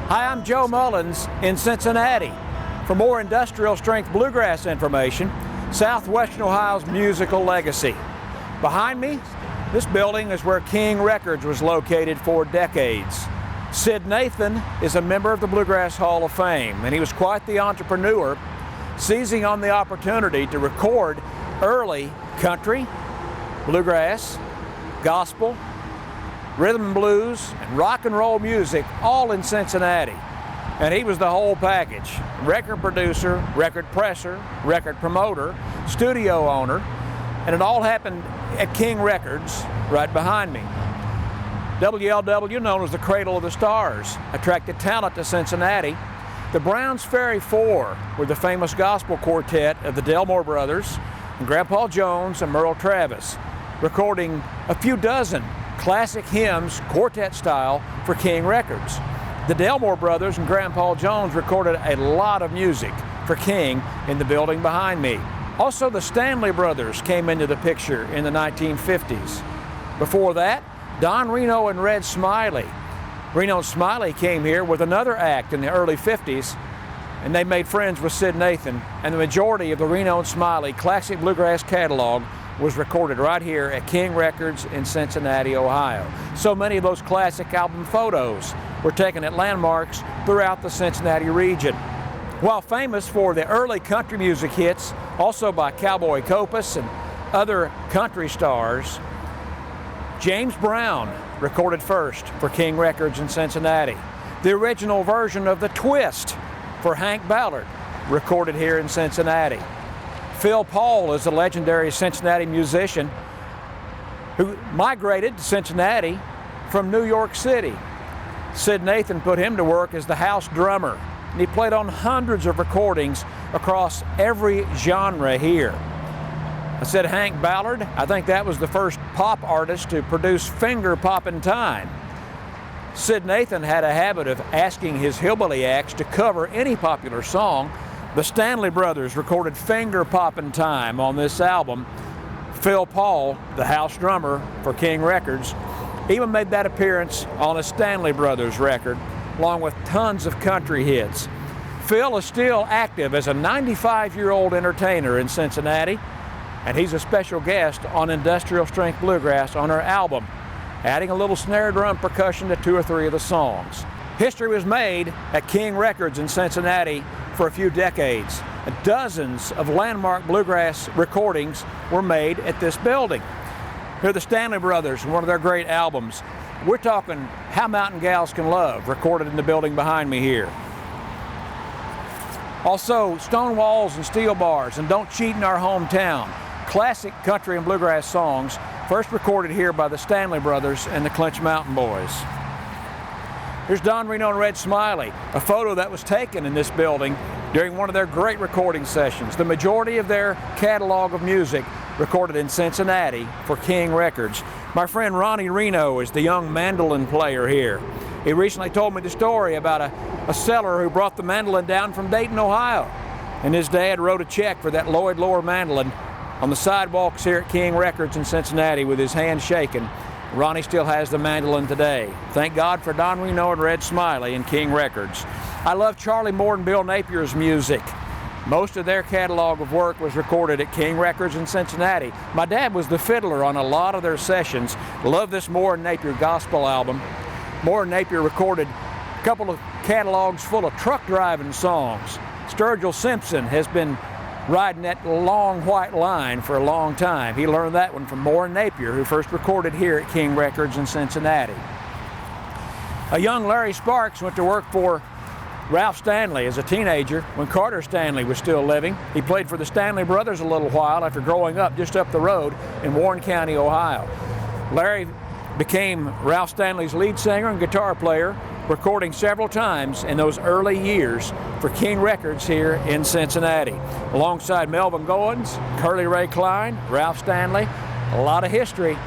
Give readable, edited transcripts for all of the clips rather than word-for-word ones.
Hi, I'm Joe Mullins in Cincinnati. For more industrial strength bluegrass information, Southwestern Ohio's musical legacy. Behind me, this building is where King Records was located for decades. Syd Nathan is a member of the Bluegrass Hall of Fame, and he was quite the entrepreneur, seizing on the opportunity to record early country, bluegrass, gospel, rhythm and blues, and rock and roll music, all in Cincinnati. And he was the whole package. Record producer, record presser, record promoter, studio owner, and it all happened at King Records right behind me. WLW, known as the Cradle of the Stars, attracted talent to Cincinnati. The Browns Ferry Four were the famous gospel quartet of the Delmore Brothers and Grandpa Jones and Merle Travis, recording a few dozen classic hymns, quartet style, for King Records. The Delmore Brothers and Grandpa Jones recorded a lot of music for King in the building behind me. Also, the Stanley Brothers came into the picture in the 1950s. Before that, Don Reno and Red Smiley. Reno and Smiley came here with another act in the early 50s, and they made friends with Syd Nathan, and the majority of the Reno and Smiley classic bluegrass catalog was recorded right here at King Records in Cincinnati, Ohio. So many of those classic album photos were taken at landmarks throughout the Cincinnati region. While famous for the early country music hits, also by Cowboy Copas and other country stars, James Brown recorded first for King Records in Cincinnati. The original version of The Twist for Hank Ballard recorded here in Cincinnati. Phil Paul is a legendary Cincinnati musician who migrated to Cincinnati from New York City. Syd Nathan put him to work as the house drummer, and he played on hundreds of recordings across every genre here. I said Hank Ballard. I think that was the first pop artist to produce finger poppin' time. Syd Nathan had a habit of asking his hillbilly acts to cover any popular song. The Stanley Brothers recorded Finger Poppin' Time on this album. Phil Paul, the house drummer for King Records, even made that appearance on a Stanley Brothers record, along with tons of country hits. Phil is still active as a 95-year-old entertainer in Cincinnati, and he's a special guest on Industrial Strength Bluegrass on our album, adding a little snare drum percussion to 2 or 3 of the songs. History was made at King Records in Cincinnati for a few decades. Dozens of landmark bluegrass recordings were made at this building. Here are the Stanley Brothers and one of their great albums. We're talking How Mountain Gals Can Love, recorded in the building behind me here. Also, Stone Walls and Steel Bars and Don't Cheat in Our Hometown, classic country and bluegrass songs, first recorded here by the Stanley Brothers and the Clinch Mountain Boys. Here's Don Reno and Red Smiley, a photo that was taken in this building during one of their great recording sessions. The majority of their catalog of music recorded in Cincinnati for King Records. My friend Ronnie Reno is the young mandolin player here. He recently told me the story about a seller who brought the mandolin down from Dayton, Ohio. And his dad wrote a check for that Lloyd Loar mandolin on the sidewalks here at King Records in Cincinnati with his hand shaking. Ronnie still has the mandolin today. Thank God for Don Reno and Red Smiley and King Records. I love Charlie Moore and Bill Napier's music. Most of their catalog of work was recorded at King Records in Cincinnati. My dad was the fiddler on a lot of their sessions. Love this Moore and Napier gospel album. Moore and Napier recorded a couple of catalogs full of truck driving songs. Sturgill Simpson has been riding that long white line for a long time. He learned that one from Moore and Napier, who first recorded here at King Records in Cincinnati. A young Larry Sparks went to work for Ralph Stanley as a teenager when Carter Stanley was still living. He played for the Stanley Brothers a little while after growing up just up the road in Warren County, Ohio. Larry became Ralph Stanley's lead singer and guitar player, recording several times in those early years for King Records here in Cincinnati. Alongside Melvin Goins, Curly Ray Klein, Ralph Stanley, a lot of history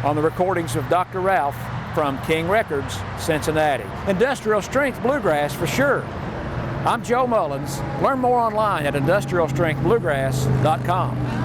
on the recordings of Dr. Ralph from King Records, Cincinnati. Industrial Strength Bluegrass for sure. I'm Joe Mullins. Learn more online at industrialstrengthbluegrass.com.